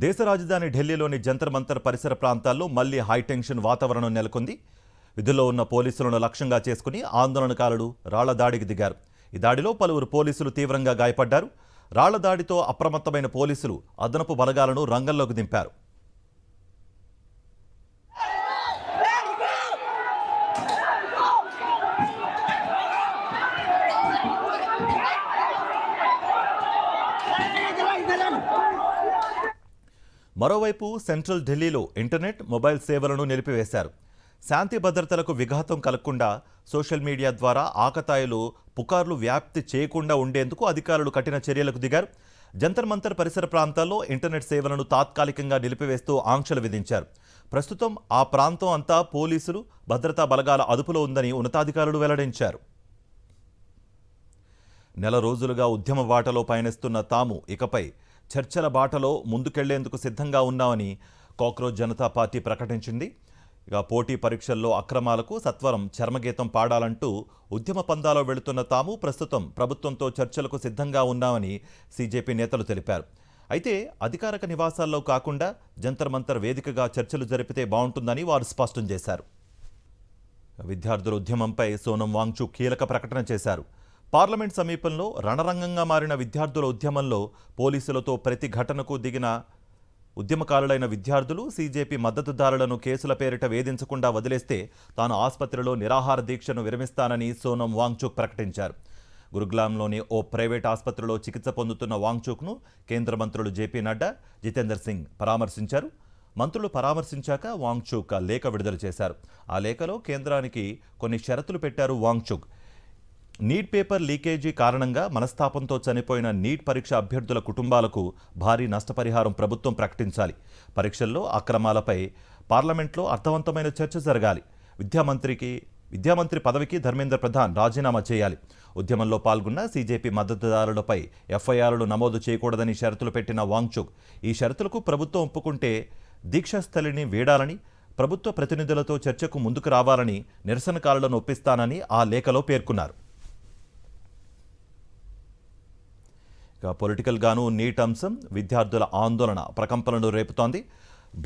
దేశ రాజధాని ఢిల్లీలోని జంతర్ మంతర్ పరిసర ప్రాంతాల్లో మళ్లీ హైటెన్షన్ వాతావరణం నెలకొంది. విధుల్లో ఉన్న పోలీసులను లక్ష్యంగా చేసుకుని ఆందోళనకారులు రాళ్ల దాడికి దిగారు. ఈ దాడిలో పలువురు పోలీసులు తీవ్రంగా గాయపడ్డారు. రాళ్ల దాడితో అప్రమత్తమైన పోలీసులు అదనపు బలగాలను రంగంలోకి దింపారు. మరోవైపు సెంట్రల్ ఢిల్లీలో ఇంటర్నెట్, మొబైల్ సేవలను నిలిపివేశారు. శాంతి భద్రతలకు విఘాతం కలగకుండా సోషల్ మీడియా ద్వారా ఆకతాయిలు పుకార్లు వ్యాప్తి చేయకుండా ఉండేందుకు అధికారులు కఠిన చర్యలకు దిగారు. జంతర్ మంతర్ పరిసర ప్రాంతాల్లో ఇంటర్నెట్ సేవలను తాత్కాలికంగా నిలిపివేస్తూ ఆంక్షలు విధించారు. ప్రస్తుతం ఆ ప్రాంతం అంతా పోలీసులు, భద్రతా బలగాల అదుపులో ఉందని ఉన్నతాధికారులు వెల్లడించారు. నెల రోజులుగా ఉద్యమ బాటలో పయనిస్తున్న తాము ఇకపై చర్చల బాటలో ముందుకెళ్లేందుకు సిద్ధంగా ఉన్నామని కాక్రోచ్ జనతా పార్టీ ప్రకటించింది. ఇక పోటీ పరీక్షల్లో అక్రమాలకు సత్వరం చర్మగీతం పాడాలంటూ ఉద్యమ పందాలో వెళుతున్న తాము ప్రస్తుతం ప్రభుత్వంతో చర్చలకు సిద్ధంగా ఉన్నామని సీజేపీ నేతలు తెలిపారు. అయితే అధికారిక నివాసాల్లో కాకుండా జంతర్ మంతర్ వేదికగా చర్చలు జరిపితే బాగుంటుందని వారు స్పష్టం చేశారు. విద్యార్థుల ఉద్యమంపై సోనం వాంగ్చుక్ కీలక ప్రకటన చేశారు. పార్లమెంట్ సమీపంలో రణరంగంగా మారిన విద్యార్థుల ఉద్యమంలో పోలీసులతో ప్రతి ఘటనకు దిగిన ఉద్యమకారులైన విద్యార్థులు సీజేపీ మద్దతుదారులను కేసుల పేరిట వేధించకుండా వదిలేస్తే తాను ఆసుపత్రిలో నిరాహార దీక్షను విరమిస్తానని సోనం వాంగ్చుక్ ప్రకటించారు. గురుగ్రామ్లోని ఓ ప్రైవేట్ ఆసుపత్రిలో చికిత్స పొందుతున్న వాంగ్చుక్ను కేంద్ర మంత్రులు జేపీ నడ్డా, జితేందర్ సింగ్ పరామర్శించారు. మంత్రులు పరామర్శించాక వాంగ్చుక్ లేఖ విడుదల చేశారు. ఆ లేఖలో కేంద్రానికి కొన్ని షరతులు పెట్టారు వాంగ్చుక్. నీట్ పేపర్ లీకేజీ కారణంగా మనస్తాపంతో చనిపోయిన నీట్ పరీక్ష అభ్యర్థుల కుటుంబాలకు భారీ నష్టపరిహారం ప్రభుత్వం ప్రకటించాలి. పరీక్షల్లో అక్రమాలపై పార్లమెంట్లో అర్థవంతమైన చర్చ జరగాలి. విద్యామంత్రి పదవికి ధర్మేంద్ర ప్రధాన్ రాజీనామా చేయాలి. ఉద్యమంలో పాల్గొన్న సీజేపీ మద్దతుదారులపై ఎఫ్ఐఆర్లు నమోదు చేయకూడదని షరతులు పెట్టిన వాంగ్చుక్ ఈ షరతులకు ప్రభుత్వం ఒప్పుకుంటే దీక్షాస్థలిని వీడాలని, ప్రభుత్వ ప్రతినిధులతో చర్చకు ముందుకు రావాలని, నిరసనకారులను ఒప్పిస్తానని ఆ లేఖలో పేర్కొన్నారు. పొలిటికల్ గాను నీట్ అంశం విద్యార్థుల ఆందోళన ప్రకంపనలు రేపుతోంది.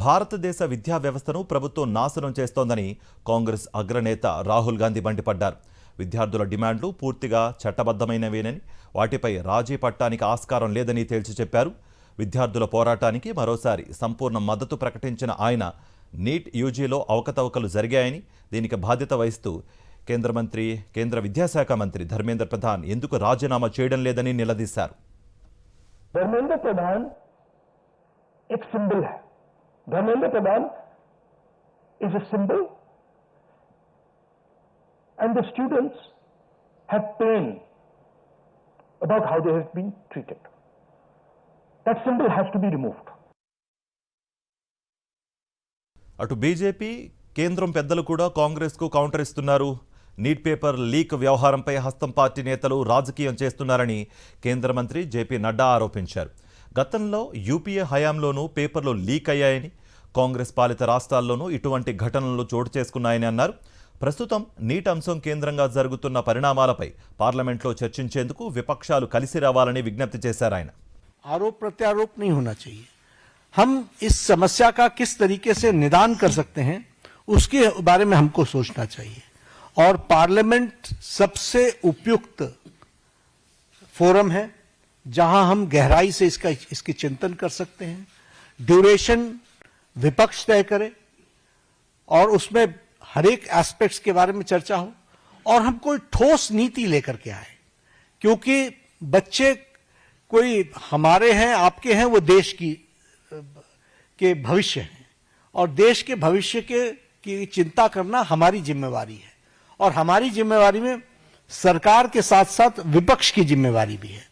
భారతదేశ విద్యా వ్యవస్థను ప్రభుత్వం నాశనం చేస్తోందని కాంగ్రెస్ అగ్రనేత రాహుల్ గాంధీ మండిపడ్డారు. విద్యార్థుల డిమాండ్లు పూర్తిగా చట్టబద్ధమైనవేనని, వాటిపై రాజీ పట్టానికి ఆస్కారం లేదని తేల్చి చెప్పారు. విద్యార్థుల పోరాటానికి మరోసారి సంపూర్ణ మద్దతు ప్రకటించిన ఆయన నీట్ యూజీలో అవకతవకలు జరిగాయని, దీనికి బాధ్యత వహిస్తూ కేంద్ర విద్యాశాఖ మంత్రి ధర్మేంద్ర ప్రధాన్ ఎందుకు రాజీనామా చేయడం లేదని నిలదీశారు. धर्मेंद्र प्रधान एक सिंबल है. Dharmendra Pradhan is a symbol and the students have pain about how they have been treated. That symbol has to be removed. అటు బీజేపీ కేంద్రం పెద్దలు కూడా కాంగ్రెస్కు కౌంటర్ ఇస్తున్నారు. నీట్ పేపర్ లీక్ వ్యవహారంపై హస్తం పార్టీ నేతలు రాజకీయం చేస్తున్నారని కేంద్ర మంత్రి జేపీ నడ్డా ఆరోపించారు. గతంలో యూపీఏ హయాంలోనూ పేపర్లు లీక్ అయ్యాయని, కాంగ్రెస్ పాలిత రాష్ట్రాల్లోనూ ఇటువంటి ఘటనలు చోటు చేసుకున్నాయని అన్నారు. ప్రస్తుతం నీట్ అంశం కేంద్రంగా జరుగుతున్న పరిణామాలపై పార్లమెంట్లో చర్చించేందుకు విపక్షాలు కలిసి రావాలని విజ్ఞప్తి చేశారు ఆయన. आरोप प्रत्यारोप नहीं होना चाहिए. हम इस समस्या का किस तरीके से निदान कर सकते हैं उसके बारे में हमको सोचना चाहिए और पार्लियामेंट सबसे उपयुक्त फोरम है जहां हम गहराई से इसकी चिंतन कर सकते हैं. ड्यूरेशन विपक्ष तय करे और उसमें हर एक एस्पेक्ट्स के बारे में चर्चा हो और हम कोई ठोस नीति लेकर के आए, क्योंकि बच्चे कोई हमारे हैं, आपके हैं, वो देश के भविष्य हैं और देश के भविष्य की चिंता करना हमारी जिम्मेवारी है और हमारी जिम्मेवारी में सरकार के साथ साथ विपक्ष की जिम्मेवारी भी है.